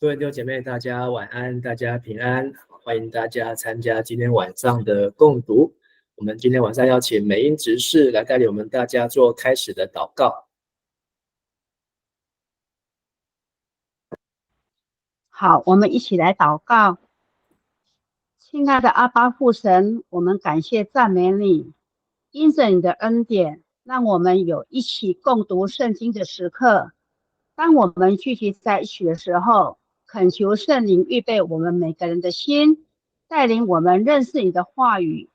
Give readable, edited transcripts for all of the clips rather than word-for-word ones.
各位弟兄姐妹，大家晚安，大家平安，欢迎大家参加今天晚上的共读。我们今天晚上要请美英执事来带领我们大家做开始的祷告。好，我们一起来祷告。亲爱的阿爸父神，我们感谢赞美你，因着你的恩典，让我们有一起共读圣经的时刻。当我们聚集在一起的时候，恳求圣灵预备我们每个人的心，带领我们认识你的话语，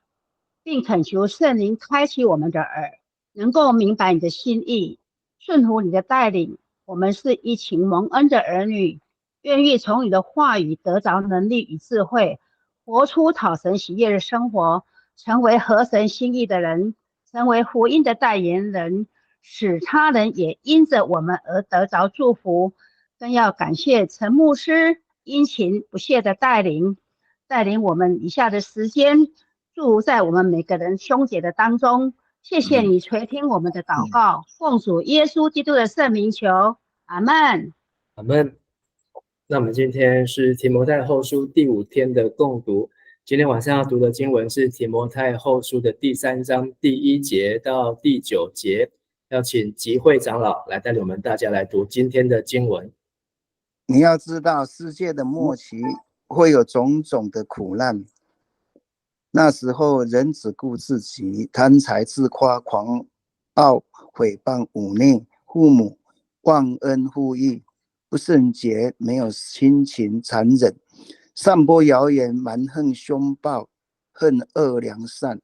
并恳求圣灵开启我们的耳，能够明白你的心意，顺服你的带领。我们是一群蒙恩的儿女，愿意从你的话语得着能力与智慧，活出讨神喜悦的生活，成为合神心意的人，成为福音的代言人，使他人也因着我们而得着祝福。更要感谢陈牧师殷勤不懈的带领我们以下的时间，祝在我们每个人兄姐的当中。谢谢你垂听我们的祷告，奉主耶稣基督的圣名求，阿们。阿们。那我们今天是提摩太后书第5天的共读。今天晚上要读的经文是提摩太后书的第3章第1节到第9节。要请集会长老来带领我们大家来读今天的经文。你要知道，世界的末期会有种种的苦难。那时候，人只顾自己，贪财自夸，狂傲，毁谤，忤逆父母，忘恩负义，不圣洁，没有亲情，残忍，散播谣言，蛮横凶暴，恨恶良善。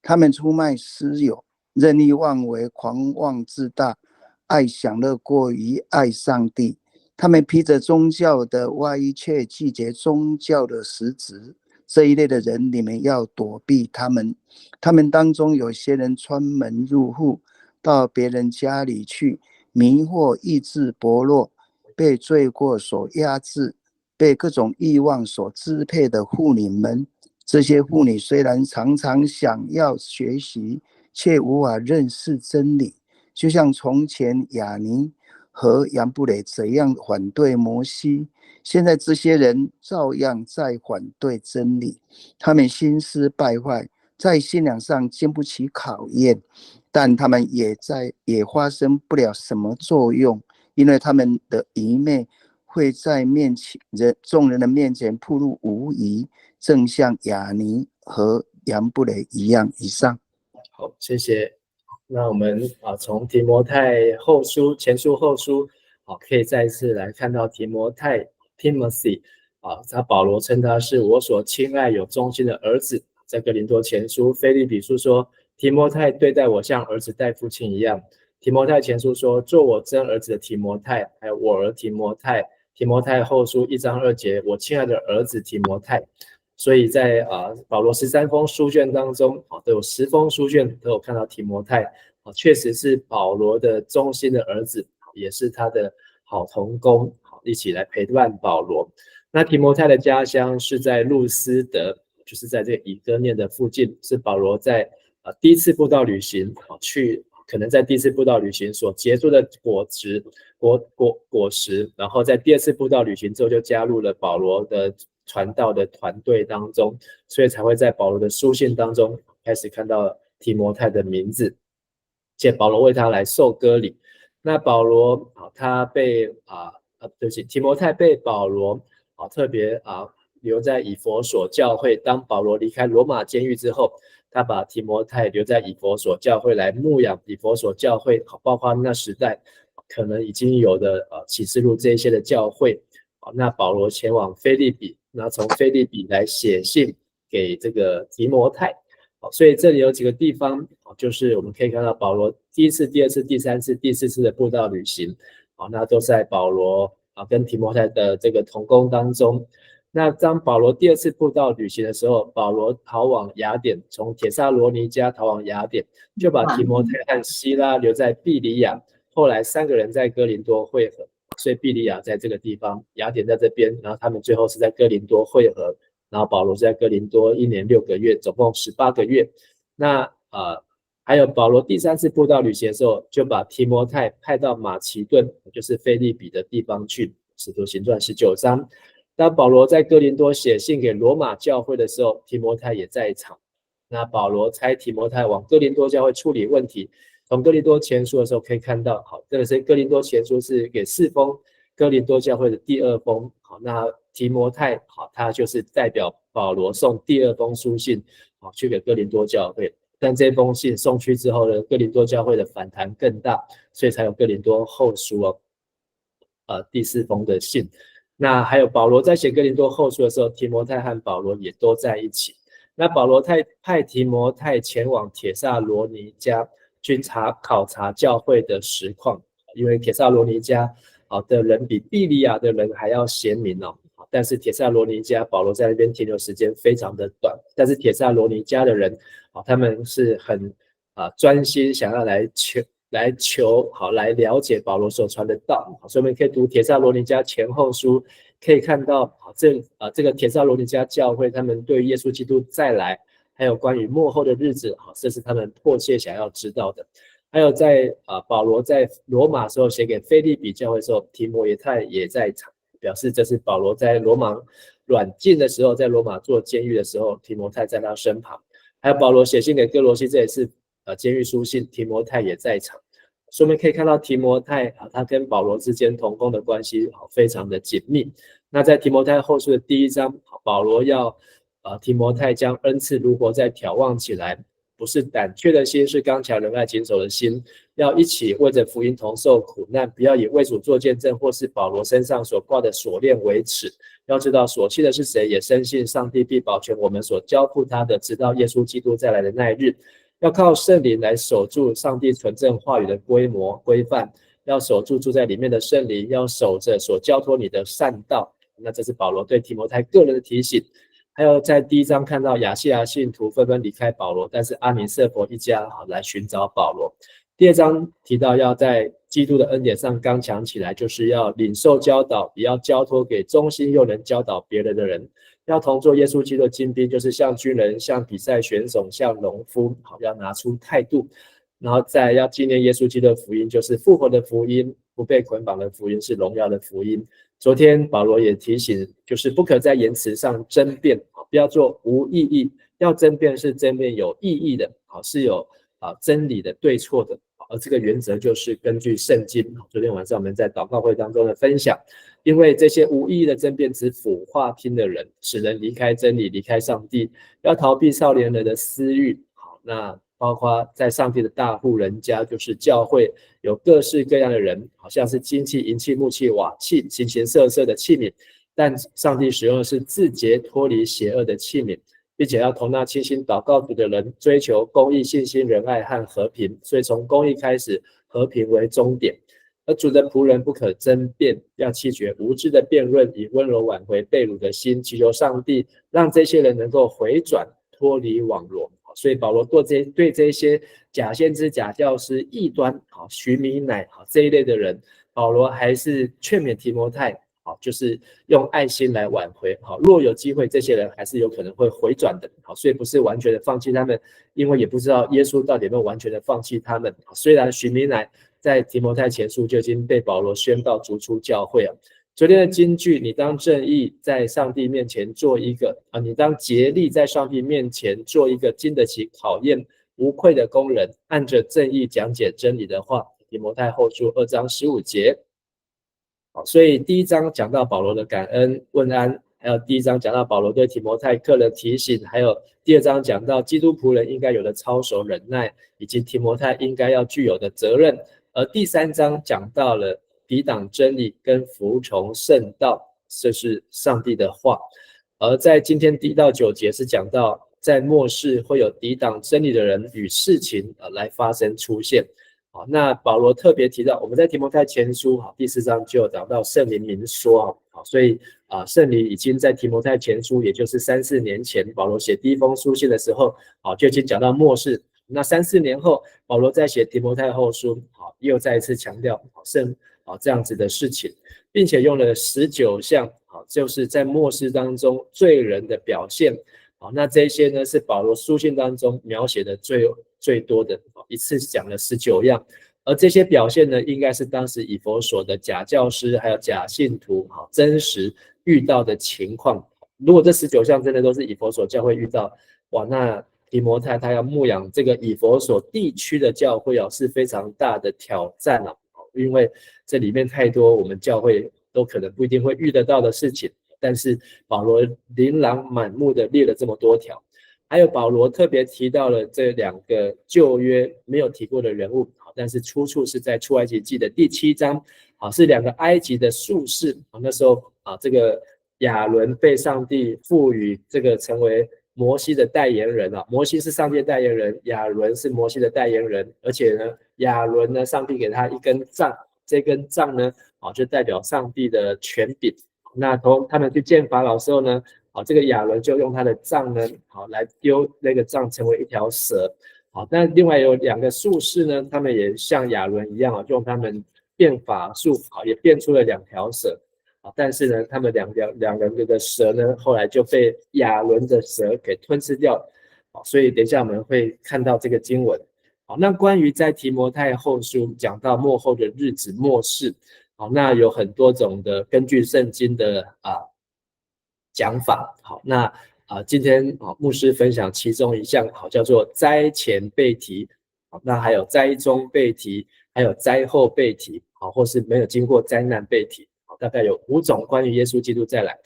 他们出卖私有，任意妄为，狂妄自大，爱享乐过于爱上帝。他们披着宗教的外衣，却拒绝宗教的实质。这一类的人，你们要躲避他们。他们当中有些人穿门入户，到别人家里去，迷惑意志薄弱，被罪过所压制，被各种欲望所支配的妇女们。这些妇女虽然常常想要学习，却无法认识真理，就像从前亚尼和杨布雷怎样反对摩西，现在这些人照样在反对真理。他们心思败坏，在信仰上经不起考验，但他们也发生不了什么作用，因为他们的愚昧会在众人的面前暴露无遗，正像亚尼和杨布雷一样。以上。好，谢谢。那我们从提摩太后书、前书、后书，可以再一次来看到提摩太 Timothy 他保罗称他是我所亲爱有忠心的儿子。在哥林多前书、腓立比书说，提摩太对待我像儿子待父亲一样。提摩太前书说，做我真儿子的提摩太，还有我儿提摩太。提摩太后书1章2节，我亲爱的儿子提摩太。所以在保罗13封书卷当中，都有10封书卷都有看到提摩太，确实是保罗的忠心的儿子，也是他的好同工，一起来陪伴保罗。那提摩太的家乡是在路斯德，就是在这个以哥念的附近，是保罗在第一次布道旅行可能在第一次布道旅行所结出的果实，然后在第2次布道旅行之后就加入了保罗的传道的团队当中，所以才会在保罗的书信当中开始看到提摩太的名字，且保罗为他来受割礼。那保罗他被提摩太被保罗特别留在以弗所教会。当保罗离开罗马监狱之后，他把提摩太留在以弗所教会来牧养以弗所教会，包括那时代可能已经有的启示录这一些的教会。那保罗前往腓立比，那从腓立比来写信给这个提摩太。所以这里有几个地方，就是我们可以看到保罗第1次、第2次、第3次、第4次的布道旅行，那都在保罗跟提摩太的这个同工当中。那当保罗第2次布道旅行的时候，保罗逃往雅典，从帖撒罗尼迦逃往雅典，就把提摩太和希拉留在庇里亚。后来3个人在哥林多会合，所以庇里亚在这个地方，雅典在这边，然后他们最后是在哥林多会合，然后保罗是在哥林多1年6个月，总共18个月。那还有保罗第3次布道旅行的时候，就把提摩太派到马其顿，就是腓立比的地方去，使徒行传19章。当保罗在哥林多写信给罗马教会的时候，提摩太也在场。那保罗差提摩太往哥林多教会处理问题。从哥林多前书的时候可以看到，好，这个是哥林多前书是给4封哥林多教会的第2封。好，那提摩太，好，他就是代表保罗送第2封书信，好，去给哥林多教会。但这封信送去之后呢，哥林多教会的反弹更大，所以才有哥林多后书第4封的信。那还有保罗在写哥林多后书的时候，提摩太和保罗也都在一起。那保罗派提摩太前往帖撒罗尼迦去考察教会的实况，因为帖撒罗尼迦的人比庇利亚的人还要贤明哦。但是帖撒罗尼迦保罗在那边停留时间非常的短，但是帖撒罗尼迦的人他们是很专心想要来了解保罗所传的道，所以我们可以读帖撒罗尼迦前后书，可以看到这个帖撒罗尼迦教会他们对耶稣基督再来，还有关于末后的日子，这是他们迫切想要知道的。还有在保罗在罗马时候写给腓立比教会的时候，提摩太也在场，表示这是保罗在罗马软禁的时候，在罗马做监狱的时候，提摩太在他身旁。还有保罗写信给哥罗西，这也是监狱书信，提摩太也在场。所以我们可以看到提摩太他跟保罗之间同工的关系非常的紧密。那在提摩太后书的第1章，保罗要提摩太将恩赐如何再挑旺起来，不是胆怯的心，是刚强仁爱谨守的心，要一起为着福音同受苦难，不要以为主做见证或是保罗身上所挂的锁链为耻。要知道所弃的是谁，也深信上帝必保全我们所交付他的，直到耶稣基督再来的那一日。要靠圣灵来守住上帝纯正话语的规范，要守住住在里面的圣灵，要守着所交托你的善道。那这是保罗对提摩太个人的提醒。还有在第1章看到亚细亚信徒纷纷离开保罗，但是阿尼色伯一家来寻找保罗。第2章提到要在基督的恩典上刚强起来，就是要领受教导，也要交托给忠心又能教导别人的人，要同做耶稣基督的精兵，就是像军人，像比赛选手，像农夫，要拿出态度。然后再要纪念耶稣基督的福音，就是复活的福音，不被捆绑的福音，是荣耀的福音。昨天保罗也提醒，就是不可在言辞上争辩，不要做无意义，要争辩是争辩有意义的，是有真理的对错的，而这个原则就是根据圣经。昨天晚上我们在祷告会当中的分享，因为这些无意义的争辩只腐化听的人，使人离开真理，离开上帝，要逃避少年人的私欲。那包括在上帝的大户人家，就是教会，有各式各样的人，好像是金器、银器、木器、瓦器，形形色色的器皿，但上帝使用的是自洁脱离邪恶的器皿，并且要同那倾心祷告主的人追求公义、信心、仁爱和和平。所以从公义开始，和平为终点。而主的仆人不可争辩，要弃绝无知的辩论，以温柔挽回被掳的心，祈求上帝让这些人能够回转，脱离网罗。所以保罗对这些假先知、假教师、异端、许米乃这一类的人，保罗还是劝勉提摩太，就是用爱心来挽回。若有机会，这些人还是有可能会回转的。所以不是完全的放弃他们，因为也不知道耶稣到底有没有完全的放弃他们。虽然许米乃在提摩太前书就已经被保罗宣告逐出教会了。昨天的金句，你当正义在上帝面前做一个你当竭力在上帝面前做一个经得起考验无愧的工人，按着正义讲解真理的话。提摩太后书2章15节。所以第1章讲到保罗的感恩问安，还有第1章讲到保罗对提摩太个人提醒，还有第2章讲到基督仆人应该有的操守忍耐，以及提摩太应该要具有的责任。而第3章讲到了抵挡真理跟服从圣道，这是上帝的话。而在今天1到9节是讲到在末世会有抵挡真理的人与事情来发生出现。那保罗特别提到，我们在提摩太前书第4章就有讲到圣灵明说，所以圣灵已经在提摩太前书，也就是3、4年前保罗写第1封书信的时候就已经讲到末世。那3、4年后保罗在写提摩太后书又再一次强调这样子的事情，并且用了19项就是在末世当中罪人的表现。那这些呢是保罗书信当中描写的最多的，一次讲了19样。而这些表现呢，应该是当时以弗所的假教师还有假信徒真实遇到的情况。如果这19项真的都是以弗所教会遇到，哇，那提摩太他要牧养这个以弗所地区的教会是非常大的挑战因为这里面太多我们教会都可能不一定会遇得到的事情。但是保罗琳琅满目的列了这么多条，还有保罗特别提到了这2个旧约没有提过的人物，但是出处是在出埃及记的第7章，是2个埃及的术士，那时候这个亚伦被上帝赋予这个成为摩西的代言人摩西是上帝的代言人，亚伦是摩西的代言人，而且呢，亚伦呢，上帝给他一根杖，这根杖呢，就代表上帝的权柄。那他们去见法老的时候呢，这个亚伦就用他的杖呢，来丢那个杖成为一条蛇。但另外有2个术士呢，他们也像亚伦一样用他们变法术也变出了2条蛇。但是呢，他们两个的蛇呢，后来就被亚伦的蛇给吞噬掉了。所以等一下我们会看到这个经文。那关于在提摩太后书讲到末后的日子末世，那有很多种的根据圣经的讲法。那今天牧师分享其中一项叫做灾前被提，那还有灾中被提，还有灾后被提，或是没有经过灾难被提，大概有5种关于耶稣基督再来。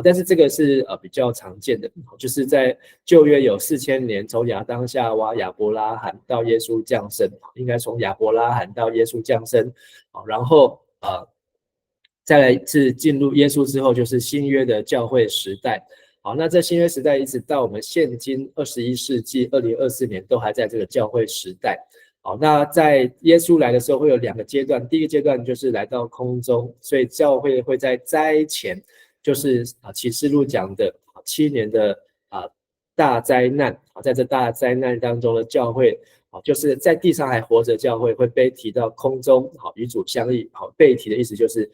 但是这个是比较常见的，就是在旧约有4000年，从亚当夏娃亚伯拉罕到耶稣降生，应该从亚伯拉罕到耶稣降生，然后再来是进入耶稣之后，就是新约的教会时代。那这新约时代一直到我们现今21世纪2024年都还在这个教会时代。那在耶稣来的时候会有2个阶段，第一个阶段就是来到空中，所以教会会在灾前，就是启示录讲的7年的大灾难，在这大灾难当中的教会，就是在地上还活着教会会被提到空中，与主相遇。被提的意思就是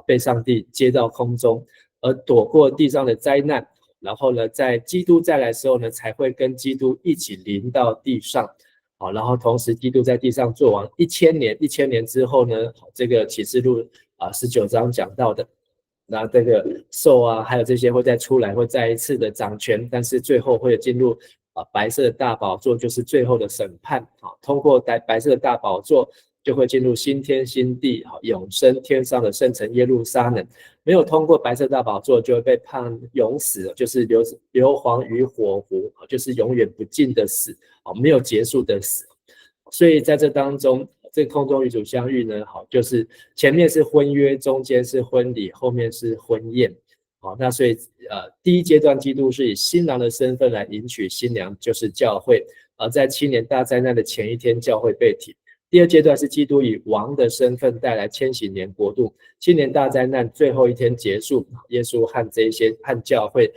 被上帝接到空中，而躲过地上的灾难，然后呢，在基督再来的时候呢，才会跟基督一起临到地上。然后同时基督在地上作王1000年，1000年之后呢，这个启示录19章讲到的，那这个兽还有这些会再出来，会再一次的掌权，但是最后会进入白色的大宝座，就是最后的审判。通过白色的大宝座就会进入新天新地，永生天上的圣城耶路撒冷。没有通过白色大宝座就会被判永死，就是硫磺与火湖，就是永远不尽的死，没有结束的死。所以在这当中，这空中与主相遇呢，就是前面是婚约，中间是婚礼，后面是婚宴。那所以第一阶段基督是以新郎的身份来迎娶新娘，就是教会。而在7年大灾难的前一天，教会被提。第二阶段是基督以王的身份带来千禧年国度，7年大灾难最后一天结束，耶稣和这些和教会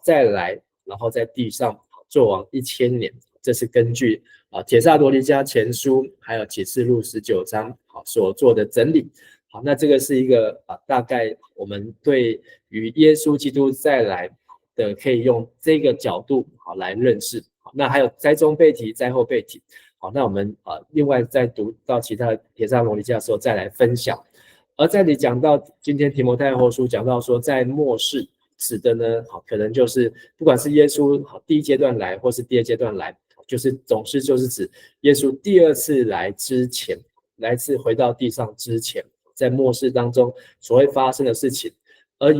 再来，然后在地上作王1000年。这是根据帖撒罗尼迦前书还有启示录19章所做的整理。那这个是一个大概我们对于耶稣基督再来的可以用这个角度来认识。那还有灾中被提，灾后被提。那我们另外再读到其他的帖撒罗尼迦的时候再来分享。而在你讲到今天提摩太后书讲到说在末世，指的呢可能就是不管是耶稣第一阶段来或是第二阶段来，就是总是就是指耶稣第2次来之前，来自回到地上之前，在末世当中所会发生的事情。而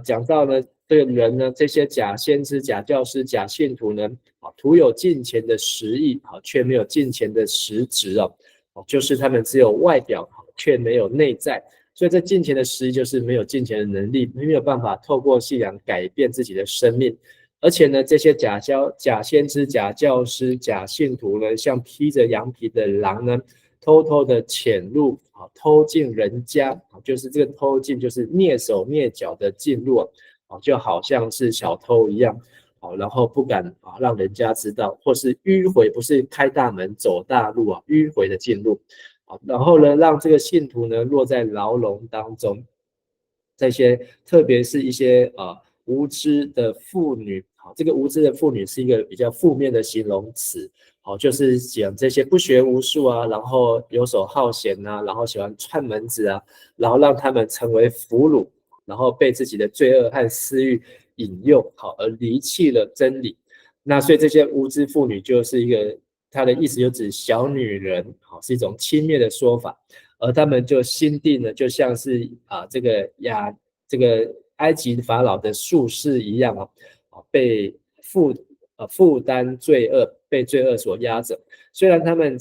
讲到呢这个人呢，这些假先知、假教师、假信徒呢，徒有敬虔的实意，却没有敬虔的实质，就是他们只有外表，却没有内在。所以这敬虔的实意就是没有敬虔的能力，没有办法透过信仰改变自己的生命。而且呢，这些假先知、假教师、假信徒呢，像披着羊皮的狼呢，偷偷的潜入，偷进人家，就是这个偷进就是蹑手蹑脚的进入，就好像是小偷一样，然后不敢让人家知道，或是迂回，不是开大门走大路迂回的进入，然后呢，让这个信徒呢落在牢笼当中。这些特别是一些无知的妇女好，这个无知的妇女是一个比较负面的形容词，好，就是讲这些不学无术啊，然后游手好闲啊，然后喜欢串门子啊，然后让他们成为俘虏，然后被自己的罪恶和私欲引诱，好，而离弃了真理。那所以这些无知妇女就是一个，它的意思就指小女人，好，是一种轻蔑的说法，而他们就心地呢，就像是这个埃及法老的术士一样啊，被负担罪恶，被罪恶所压着。虽然他们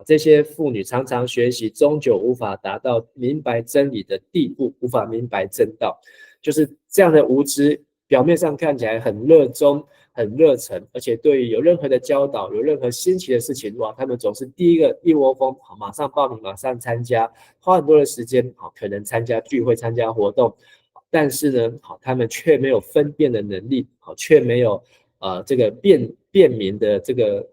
这些妇女常常学习，终究无法达到明白真理的地步，无法明白正道。就是这样的无知，表面上看起来很热衷、很热忱，而且对于有任何的教导、有任何新奇的事情，哇，他们总是第一个一窝蜂，马上报名，马上参加，花很多的时间，可能参加聚会、参加活动。但是呢，他们却没有分辨的能力，却没有这个辨明的这个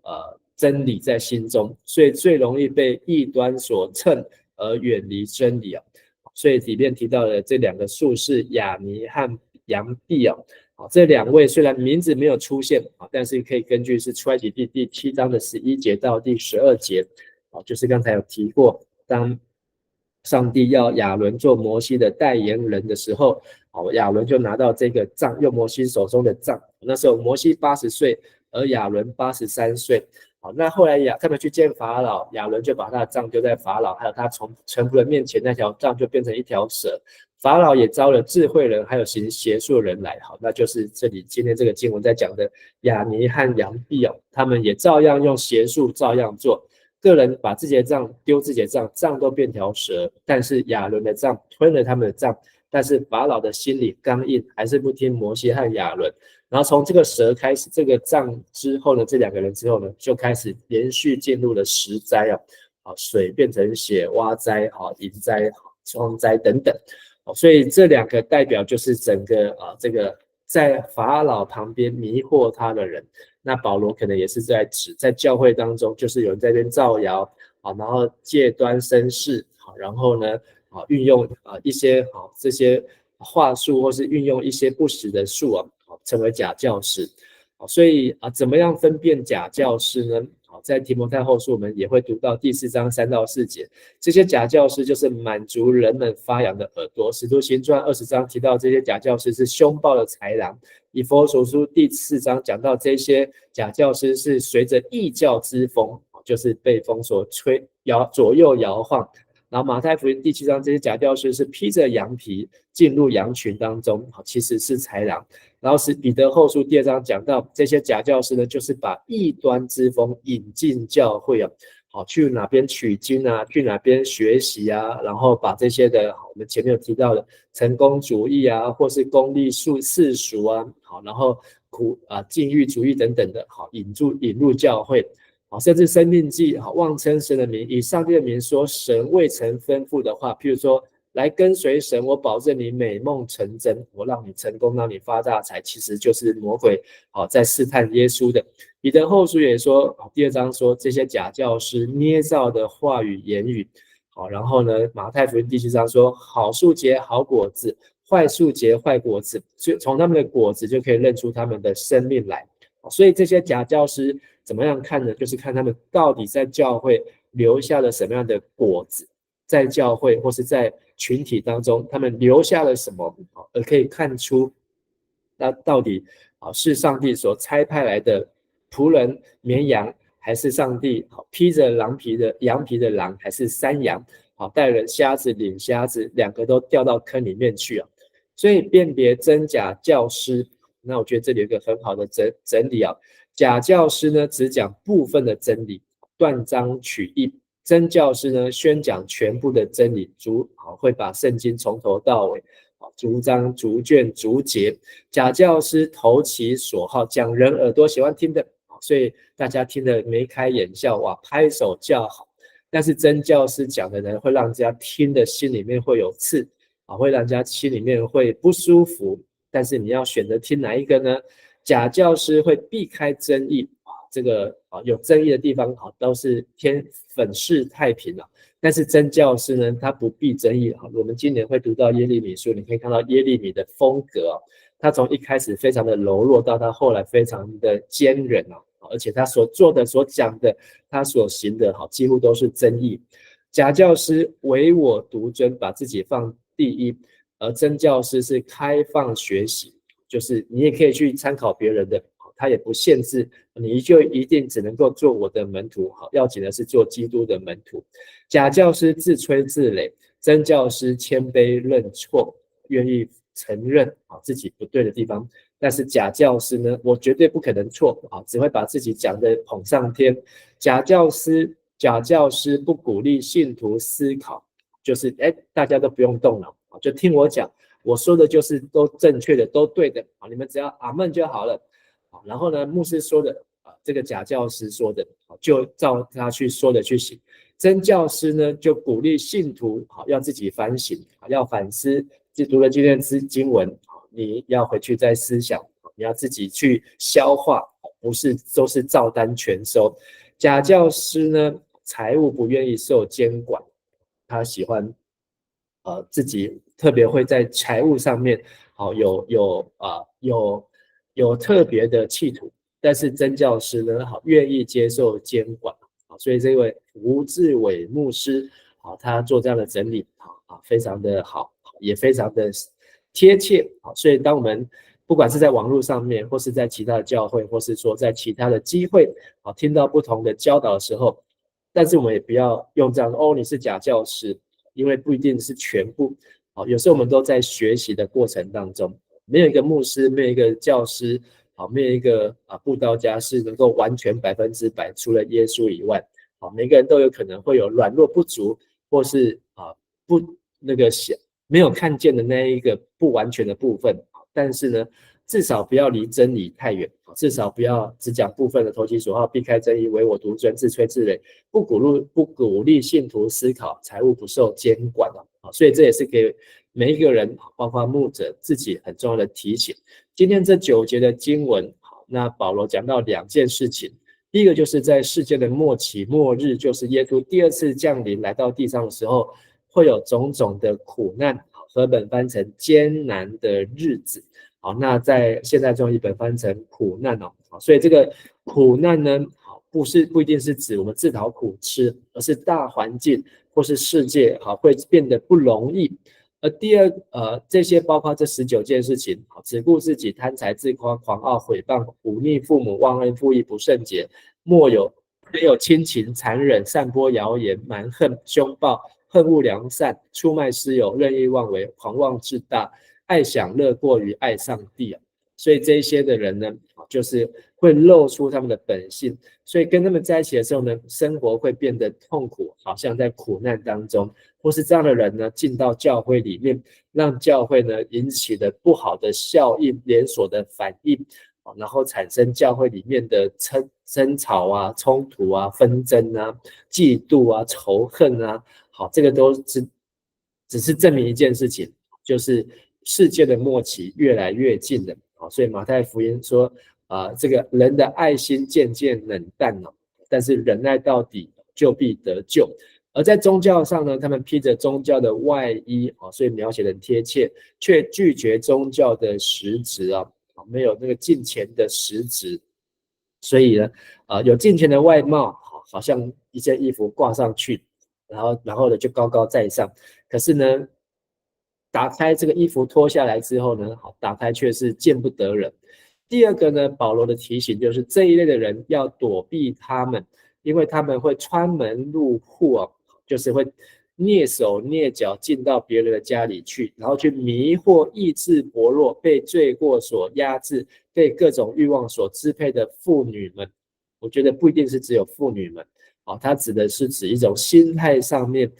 真理在心中，所以最容易被异端所乘而远离真理啊。所以里面提到的这两个术士亚尼和杨毕啊，这两位虽然名字没有出现，但是可以根据是出埃及记第7章的11节到第12节，就是刚才有提过，当上帝要亚伦做摩西的代言人的时候，亚伦就拿到这个杖，用摩西手中的杖。那时候摩西80岁，而亚伦83岁。好，那后来他们去见法老，亚伦就把他的杖丢在法老还有他臣仆的面前，那条杖就变成一条蛇。法老也招了智慧人，还有行邪术的人来。好，那就是这里今天这个经文在讲的亚尼和杨毕他们也照样用邪术，照样做。个人把自己的杖丢自己的杖，杖都变条蛇。但是亚伦的杖吞了他们的杖，但是法老的心里刚硬，还是不听摩西和亚伦。然后从这个蛇开始，这个杖之后呢，这两个人之后呢，就开始连续进入了10灾水变成血，蛙灾、蝇灾、疮灾等等。所以这两个代表就是整个这个在法老旁边迷惑他的人。那保罗可能也是在指在教会当中，就是有人在那边造谣然后借端生事，然后呢运用一些这些话术，或是运用一些不实的术成为假教师。所以怎么样分辨假教师呢？在提摩太后书我们也会读到第4章3到4节，这些假教师就是满足人们发扬的耳朵。使徒行传20章提到这些假教师是凶暴的豺狼。以弗所书第4章讲到这些假教师是随着异教之风，就是被风所左右摇晃。然后马太福音第7章这些假教师是披着羊皮进入羊群当中，其实是豺狼。然后是彼得后书第2章讲到这些假教师呢，就是把异端之风引进教会去哪边取经啊，去哪边学习啊，然后把这些的我们前面有提到的成功主义啊，或是功利世俗啊，然后禁欲主义等等的引入教会。甚至生命记妄称神的名，以上帝的名说神未曾吩咐的话，譬如说来跟随神，我保证你美梦成真，我让你成功，让你发大财，其实就是魔鬼在试探耶稣的。彼得后书也说第2章说这些假教师捏造的话语言语。然后呢马太福音第7章说好树结好果子，坏树结坏果子，所以从他们的果子就可以认出他们的生命来。所以这些假教师怎么样看呢？就是看他们到底在教会留下了什么样的果子，在教会或是在群体当中他们留下了什么，而可以看出那到底是上帝所差派来的仆人绵羊，还是上帝披着羊皮的狼，还是山羊带人瞎子领瞎子，两个都掉到坑里面去所以辨别真假教师，那我觉得这里有一个很好的整理假教师呢只讲部分的真理，断章取义；真教师呢宣讲全部的真理，会把圣经从头到尾逐章逐卷逐节。假教师投其所好，讲人耳朵喜欢听的，所以大家听得眉开眼笑，哇，拍手叫好。但是真教师讲的呢，会让人家听的心里面会有刺会让人家心里面会不舒服。但是你要选择听哪一个呢？假教师会避开争议，这个有争议的地方都是偏粉饰太平但是真教师呢，他不避争议。我们今年会读到耶利米书，你可以看到耶利米的风格他从一开始非常的柔弱，到他后来非常的坚韧而且他所做的、所讲的、他所行的几乎都是真义。假教师唯我独尊，把自己放第一，而真教师是开放学习，就是你也可以去参考别人的，他也不限制你就一定只能够做我的门徒，要紧的是做基督的门徒。假教师自吹自擂，真教师谦卑认错，愿意承认自己不对的地方。但是假教师呢，我绝对不可能错只会把自己讲的捧上天。假教师不鼓励信徒思考，就是大家都不用动脑，就听我讲，我说的就是都正确的，都对的你们只要阿们就好了。然后呢，牧师说的这个假教师说的就照他去说的去行。真教师呢，就鼓励信徒要自己反省，要反思，读了今天的经文，你要回去再思想，你要自己去消化，不是都是照单全收。假教师呢，财务不愿意受监管，他喜欢自己特别会在财务上面有特别的企图。但是真教师呢，愿意接受监管，所以这位吴志伟牧师他做这样的整理非常的好，也非常的贴切。所以当我们不管是在网络上面，或是在其他的教会，或是说在其他的机会听到不同的教导的时候，但是我们也不要用这样你是假教师，因为不一定是全部。有时候我们都在学习的过程当中，没有一个牧师，没有一个教师，没有一个布道家是能够完全100%，除了耶稣以外，每个人都有可能会有软弱不足，或是不那个没有看见的那一个不完全的部分。但是呢，至少不要离真理太远，至少不要只讲部分的投其所好，避开真理，唯我独尊，自吹自擂，不鼓励信徒思考，财务不受监管。所以这也是给每一个人，包括牧者自己很重要的提醒。今天这9节的经文，那保罗讲到2件事情。第一个就是在世界的末期末日，就是耶稣第2次降临来到地上的时候，会有种种的苦难，和本翻成艰难的日子。那在现代中译本翻成苦难所以这个苦难呢，不一定是指我们自讨苦吃，而是大环境或是世界会变得不容易。而第二这些包括这19件事情，只顾自己，贪财自夸，狂傲毁谤，忤逆父母，忘恩负义，不圣洁，没有亲情，残忍，散播谣言，蛮横，凶暴，恨恶良善，出卖私有，任意妄为，狂妄自大，爱享乐过于爱上帝所以这些的人呢，就是会露出他们的本性，所以跟他们在一起的时候呢，生活会变得痛苦，好像在苦难当中。或是这样的人呢，进到教会里面，让教会呢引起的不好的效应，连锁的反应，然后产生教会里面的争吵冲突纷争嫉妒仇恨这个都是只是证明一件事情，就是世界的末期越来越近了。所以马太福音说这个人的爱心渐渐冷淡但是忍耐到底，就必得救。而在宗教上呢，他们披着宗教的外衣所以描写得很贴切，却拒绝宗教的实质没有那个敬虔的实质。所以呢有敬虔的外貌，好像一件衣服挂上去，然后呢就高高在上，可是呢打开这个衣服脱下来之后呢，打开却是见不得人。第二个呢，保罗的提醒就是这一类的人要躲避他们，因为他们会穿门入户就是会蹑手蹑脚进到别人的家里去，然后去迷惑意志薄弱、被罪过所压制、被各种欲望所支配的妇女们。我觉得不一定是只有妇女们它指的是指一种心态上面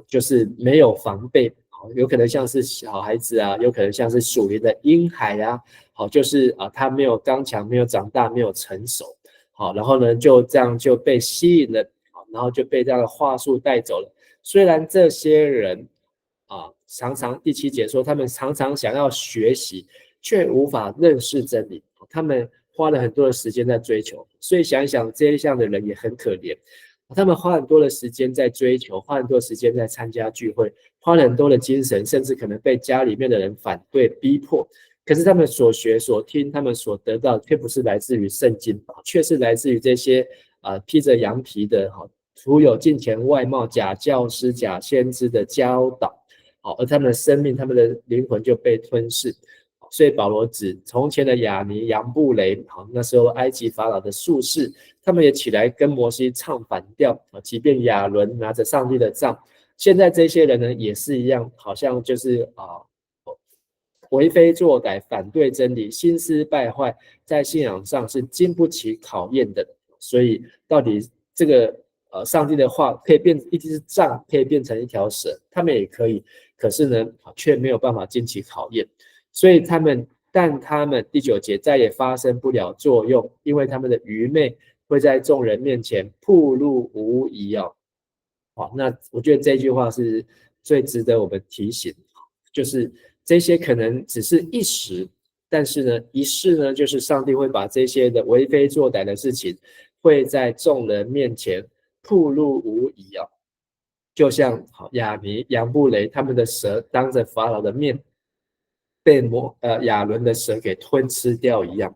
就是没有防备，有可能像是小孩子有可能像是属灵的婴孩就是他没有刚强，没有长大，没有成熟然后呢就这样就被吸引了，然后就被这样的话术带走了。虽然这些人常常第7节说他们常常想要学习，却无法认识真理，他们花了很多的时间在追求。所以想一想，这一项的人也很可怜，他们花很多的时间在追求，花很多时间在参加聚会，花了很多的精神，甚至可能被家里面的人反对逼迫。可是他们所学所听，他们所得到，却不是来自于圣经，却是来自于这些披着羊皮的徒有金钱外貌、假教师、假先知的教导，而他们的生命、他们的灵魂就被吞噬。所以保罗指从前的亚尼、杨布雷，那时候埃及法老的术士，他们也起来跟摩西唱反调，即便亚伦拿着上帝的杖，现在这些人呢也是一样，好像就是为非作歹，反对真理，心思败坏，在信仰上是经不起考验的。所以到底这个上帝的话可以变一只杖，可以变成一条蛇，他们也可以，可是呢却没有办法经起考验。所以但他们第9节再也发生不了作用，因为他们的愚昧会在众人面前暴露无遗那我觉得这句话是最值得我们提醒，就是这些可能只是一时，但是呢一世呢，就是上帝会把这些的为非作歹的事情会在众人面前暴露无遗就像亚尼、杨布雷他们的蛇当着法老的面被亚伦的蛇给吞吃掉一样。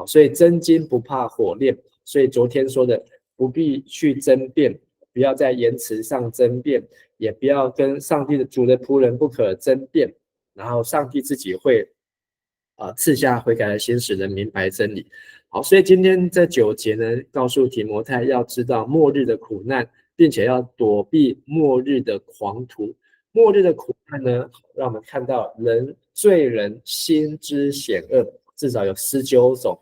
所以真金不怕火炼，所以昨天说的不必去争辩，不要在言辞上争辩，也不要跟上帝的主的仆人不可争辩，然后上帝自己会赐下悔改的心，使人明白真理。好，所以今天这9节呢，告诉提摩太要知道末日的苦难，并且要躲避末日的狂徒。末日的苦难呢，让我们看到罪人心之险恶，至少有19种。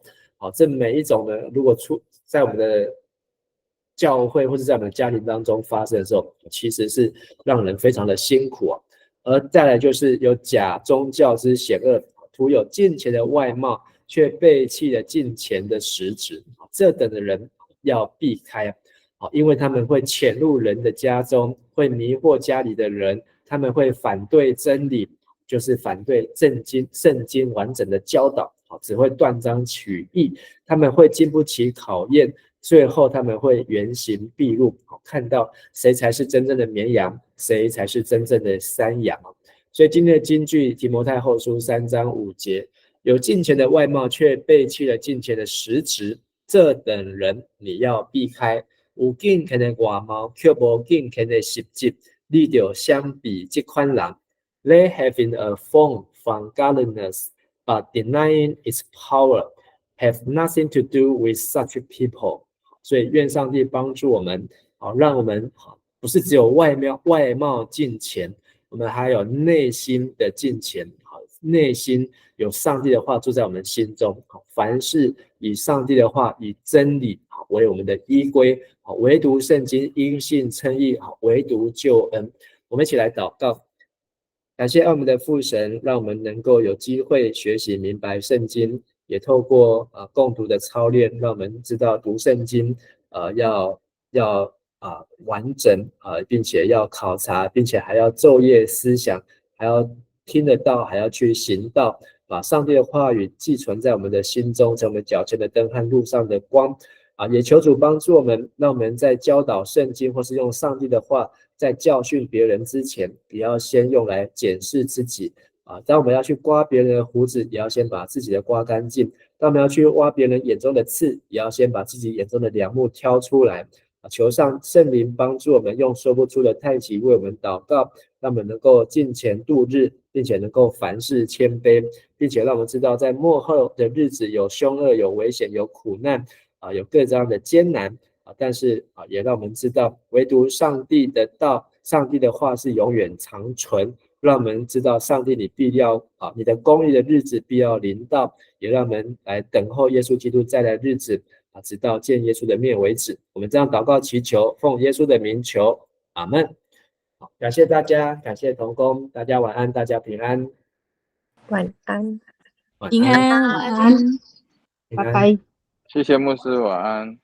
这每一种呢，如果在我们的教会或者在我们的家庭当中发生的时候，其实是让人非常的辛苦而再来就是有假宗教之险恶，徒有敬虔的外貌，却背弃了敬虔的实质，这等的人要避开，因为他们会潜入人的家中，会迷惑家里的人，他们会反对真理，就是反对圣经完整的教导，只会断章取义，他们会经不起考验，最后他们会原形毕露，看到谁才是真正的绵羊，谁才是真正的山羊。所以今天的金句提摩太后书3章5节，有敬虔的外貌，却背弃了敬虔的实质，这等人你要避开。有敬虔的外貌，却无敬虔的实质，你就相比这款人。They having a form from godliness, but denying its power, have nothing to do with such people. 所以愿上帝帮助我们，让我们不是只有外貌敬虔，我们还有内心的敬虔，内心有上帝的话住在我们心中，凡事以上帝的话以真理为我们的依归，唯独圣经因信称义，唯独救恩。我们一起来祷告，感谢爱我们的父神，让我们能够有机会学习明白圣经，也透过共读的操练，让我们知道读圣经要完整并且要考察，并且还要昼夜思想，还要听得到，还要去行道，把上帝的话语寄存在我们的心中，成为我们脚前的灯和路上的光也求主帮助我们，让我们在教导圣经或是用上帝的话在教训别人之前，也要先用来检视自己当我们要去刮别人的胡子，也要先把自己的刮干净；当我们要去挖别人眼中的刺，也要先把自己眼中的梁木挑出来求上圣灵帮助我们，用说不出的叹息为我们祷告，让我们能够敬虔度日，并且能够凡事谦卑，并且让我们知道在末后的日子有凶恶、有危险、有苦难有各样的艰难但是也让我们知道唯独上帝的道、上帝的话是永远长存，让我们知道上帝你必要你的公义的日子必要临到，也让我们来等候耶稣基督再来的日子直到见耶稣的面为止。我们这样祷告祈求，奉耶稣的名求，阿们。感谢大家，感谢同工，大家晚安，大家平安。晚安，平安，晚安，拜拜。谢谢牧师，晚安。